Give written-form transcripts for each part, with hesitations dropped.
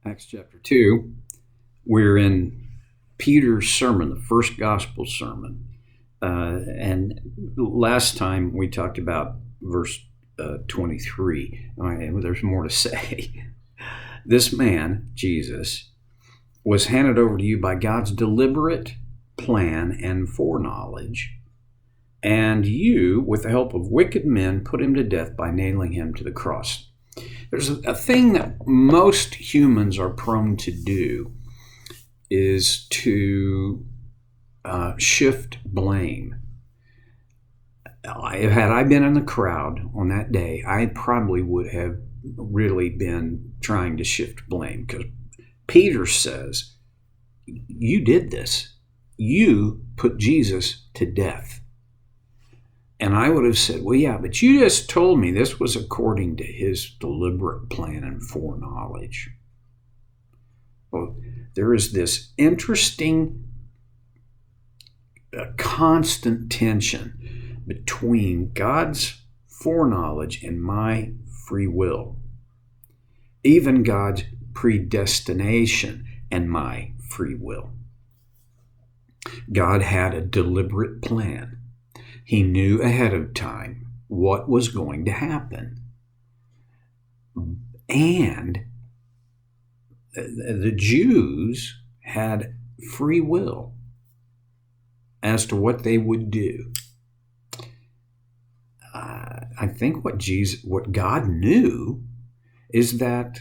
Acts chapter 2. We're in Peter's sermon, the first gospel sermon. And last time we talked about verse 23. There's more to say. This man, Jesus, was handed over to you by God's deliberate plan and foreknowledge. And you, with the help of wicked men, put him to death by nailing him to the cross. There's a thing that most humans are prone to do is to shift blame. Had I been in the crowd on that day, I probably would have really been trying to shift blame, because Peter says, you did this. You put Jesus to death. And I would have said, well, yeah, but you just told me this was according to his deliberate plan and foreknowledge. Well, there is this interesting constant tension between God's foreknowledge and my free will, even God's predestination and my free will. God had a deliberate plan. He knew ahead of time what was going to happen. And the Jews had free will as to what they would do. I think what God knew is that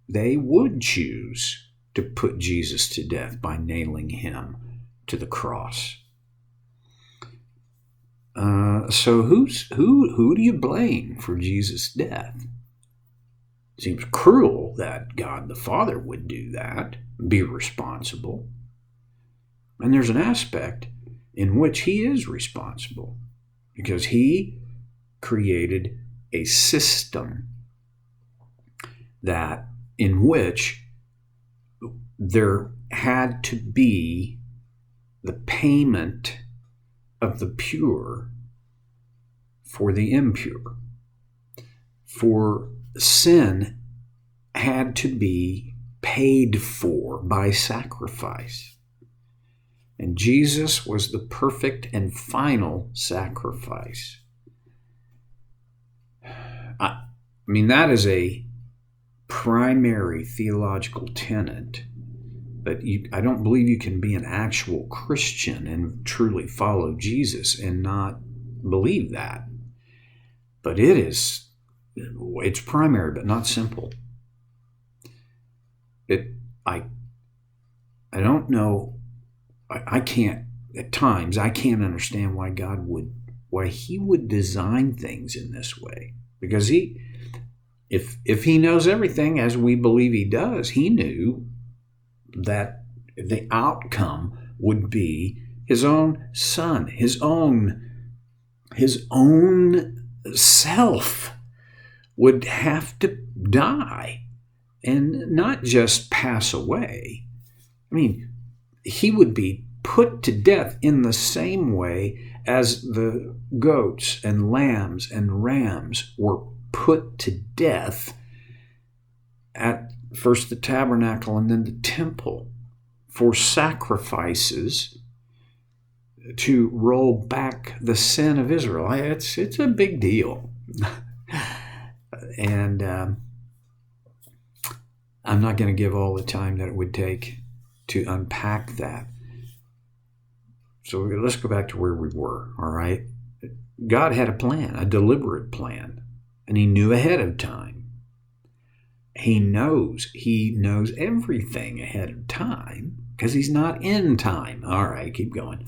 they would choose to put Jesus to death by nailing him to the cross. So who do you blame for Jesus' death? It seems cruel that God the Father would do that, be responsible. And there's an aspect in which he is responsible, because he created a system in which there had to be the payment of the pure for the impure. For sin had to be paid for by sacrifice. And Jesus was the perfect and final sacrifice. That is a primary theological tenet. But I don't believe you can be an actual Christian and truly follow Jesus and not believe that. But it's primary, but not simple. I don't know. I can't understand why he would design things in this way. Because if he knows everything, as we believe he does, he knew that the outcome would be his own son, his own self would have to die and not just pass away. He would be put to death in the same way as the goats and lambs and rams were put to death at first the tabernacle and then the temple for sacrifices to roll back the sin of Israel. It's a big deal. And I'm not going to give all the time that it would take to unpack that. So let's go back to where we were, all right? God had a plan, a deliberate plan, and he knew ahead of time. He knows everything ahead of time because he's not in time. All right, keep going.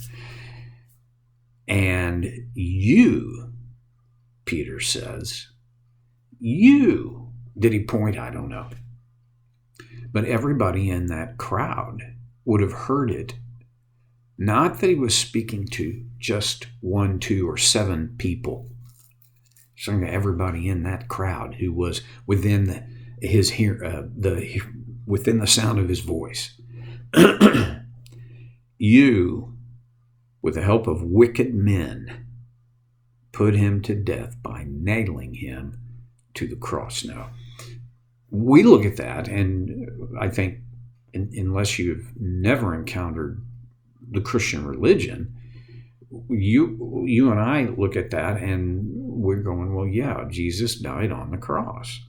And you, Peter says, you, did he point? I don't know. But everybody in that crowd would have heard it. Not that he was speaking to just 1, 2, or 7 people. Saying to everybody in that crowd who was within within the sound of his voice. You, with the help of wicked men, put him to death by nailing him to the cross. Now, we look at that, and I think unless you've never encountered the Christian religion, you and I look at that and we're going, well, yeah, Jesus died on the cross.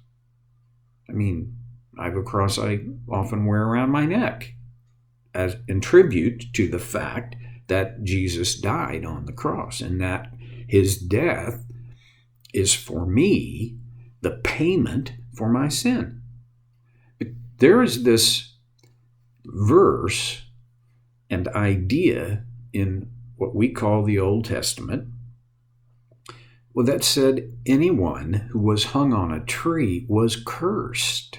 I mean, I have a cross I often wear around my neck as in tribute to the fact that Jesus died on the cross, and that his death is for me the payment for my sin. But there is this verse and idea in what we call the Old Testament, well, that said anyone who was hung on a tree was cursed.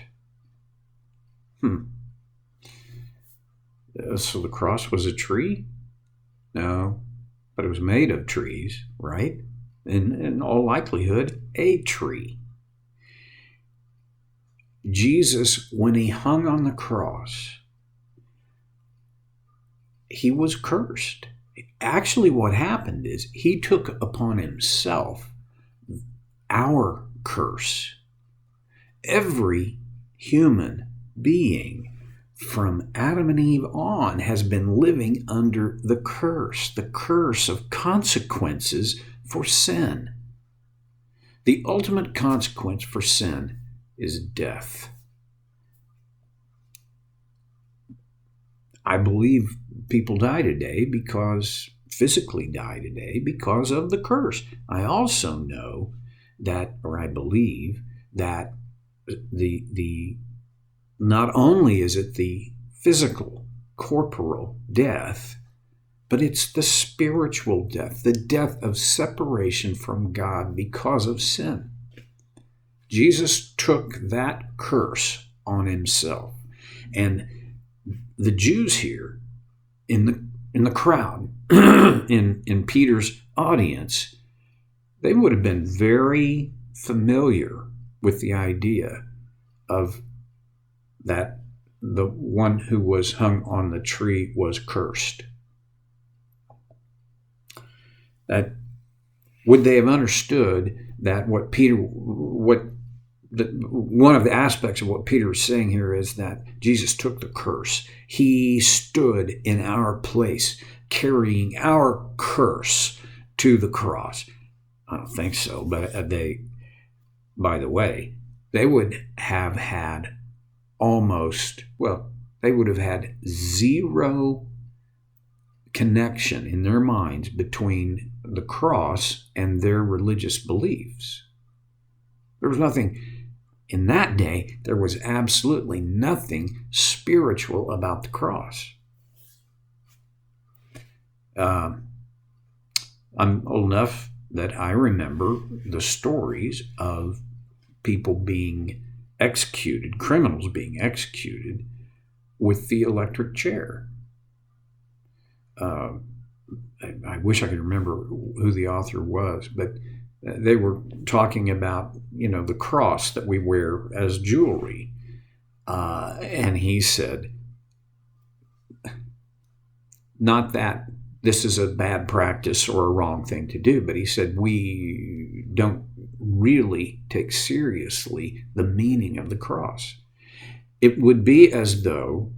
So the cross was a tree? No, but it was made of trees, right? In all likelihood, a tree. Jesus, when he hung on the cross, he was cursed. Actually, what happened is he took upon himself our curse. Every human being from Adam and Eve on has been living under the curse of consequences for sin. The ultimate consequence for sin is death. I believe people die today physically die today because of the curse. I also know that, or I believe that the not only is it the physical, corporal death, but it's the spiritual death, the death of separation from God because of sin. Jesus took that curse on himself. And the Jews here in the crowd, in Peter's audience, they would have been very familiar with the idea of that the one who was hung on the tree was cursed. That would they have understood that one of the aspects of what Peter is saying here is that Jesus took the curse. He stood in our place, carrying our curse to the cross. I don't think so, but by the way, they would have had they would have had zero connection in their minds between the cross and their religious beliefs. There was nothing, in that day, there was absolutely nothing spiritual about the cross. I'm old enough that I remember the stories of people being executed, criminals being executed with the electric chair. I wish I could remember who the author was, but they were talking about, the cross that we wear as jewelry. And he said, not that this is a bad practice or a wrong thing to do, but he said, we don't really take seriously the meaning of the cross. It would be as though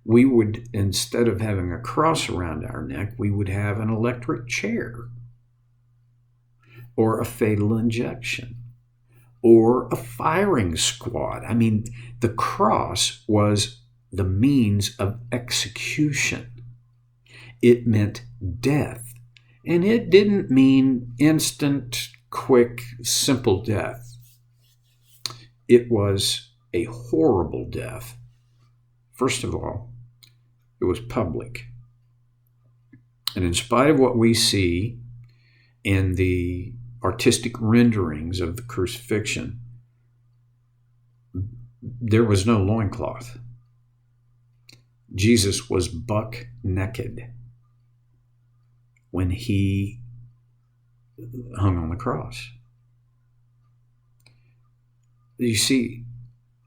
we would, instead of having a cross around our neck, we would have an electric chair, or a fatal injection, or a firing squad. I mean, the cross was the means of execution. It meant death. And it didn't mean instant, quick, simple death. It was a horrible death. First of all, it was public. And in spite of what we see in the artistic renderings of the crucifixion, there was no loincloth. Jesus was buck naked when he hung on the cross. You see,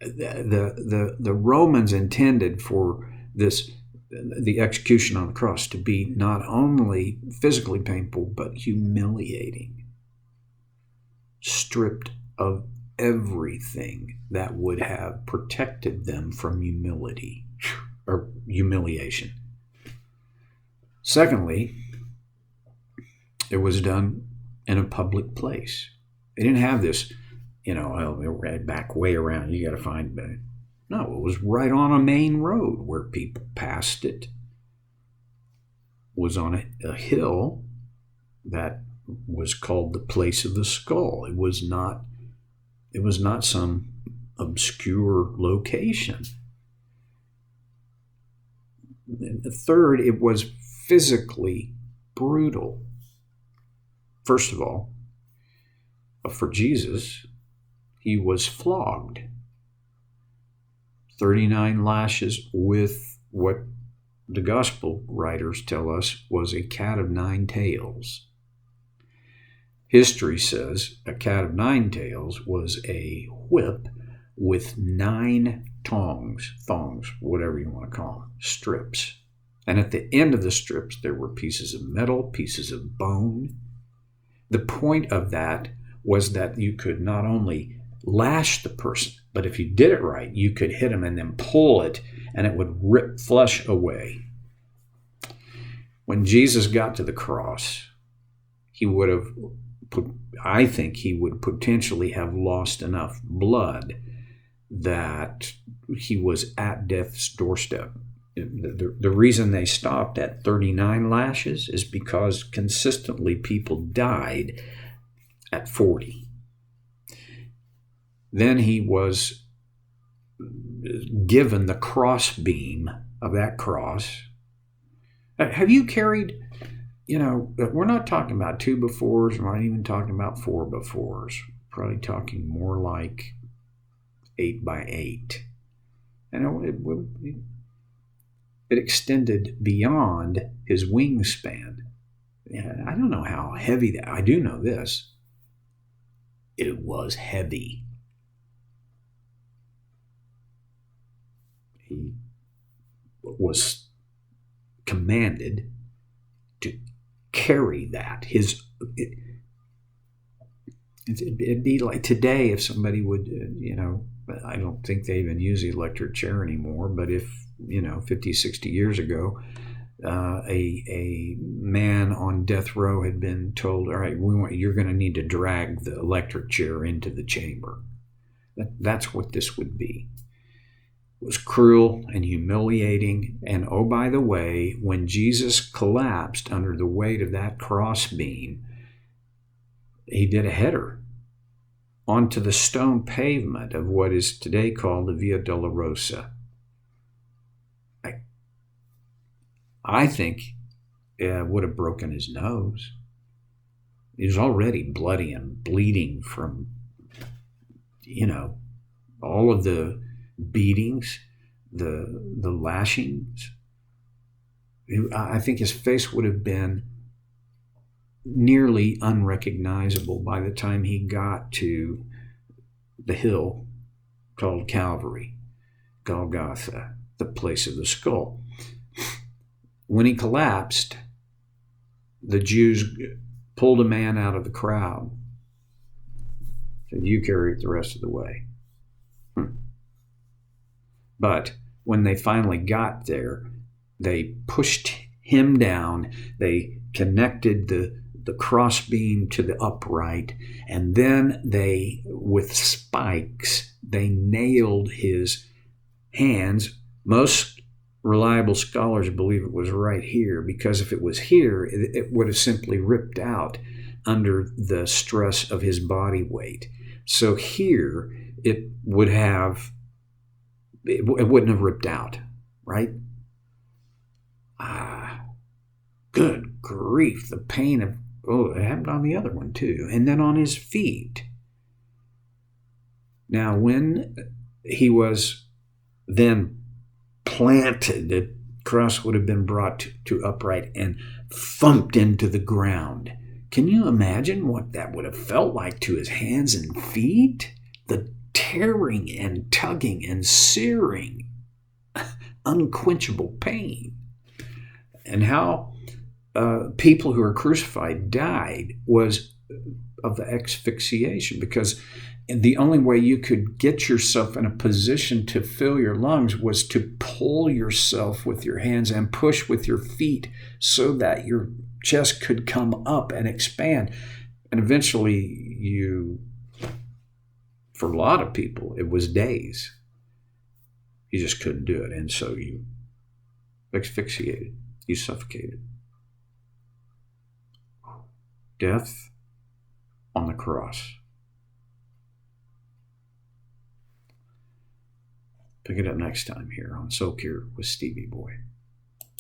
the Romans intended for the execution on the cross to be not only physically painful, but humiliating. Stripped of everything that would have protected them from humility or humiliation. Secondly, it was done in a public place. They didn't have this, back way around. You got to find. No, it was right on a main road where people passed it. It was on a hill that was called the Place of the Skull. It was not some obscure location. And third, it was physically brutal. First of all, for Jesus, he was flogged. 39 lashes with what the gospel writers tell us was a cat of nine tails. History says a cat of nine tails was a whip with 9 thongs, whatever you want to call them, strips. And at the end of the strips, there were pieces of metal, pieces of bone. The point of that was that you could not only lash the person, but if you did it right, you could hit him and then pull it, and it would rip flesh away. When Jesus got to the cross, I think he would potentially have lost enough blood that he was at death's doorstep. The reason they stopped at 39 lashes is because consistently people died at 40. Then he was given the cross beam of that cross. Have you carried, we're not talking about 2x4s, we're not even talking about 4x4s. Probably talking more like 8x8. And it extended beyond his wingspan. I don't know how heavy that. I do know this. It was heavy. He was commanded to carry that. It'd be like today if somebody would, I don't think they even use the electric chair anymore, but if, 50, 60 years ago, a man on death row had been told, all right, you're going to need to drag the electric chair into the chamber. That's what this would be. It was cruel and humiliating. And oh, by the way, when Jesus collapsed under the weight of that crossbeam, he did a header onto the stone pavement of what is today called the Via Dolorosa. I think would have broken his nose. He was already bloody and bleeding from, all of the beatings, the lashings. I think his face would have been nearly unrecognizable by the time he got to the hill called Calvary, Golgotha, the place of the skull. When he collapsed, the Jews pulled a man out of the crowd. Said, you carry it the rest of the way. But when they finally got there, they pushed him down. They connected the crossbeam to the upright, and then with spikes, they nailed his hands. Most reliable scholars believe it was right here, because if it was here, it would have simply ripped out under the stress of his body weight. So here, it wouldn't have ripped out, right? Good grief, the pain of, it happened on the other one too. And then on his feet. Now, when he was then planted, the cross would have been brought to upright and thumped into the ground. Can you imagine what that would have felt like to his hands and feet? The tearing and tugging and searing, unquenchable pain. And how people who are crucified died was of the asphyxiation, because And the only way you could get yourself in a position to fill your lungs was to pull yourself with your hands and push with your feet so that your chest could come up and expand. And eventually for a lot of people, it was days. You just couldn't do it. And so you asphyxiated, you suffocated. Death on the cross. Pick it up next time here on Soak Here with Stevie Boy.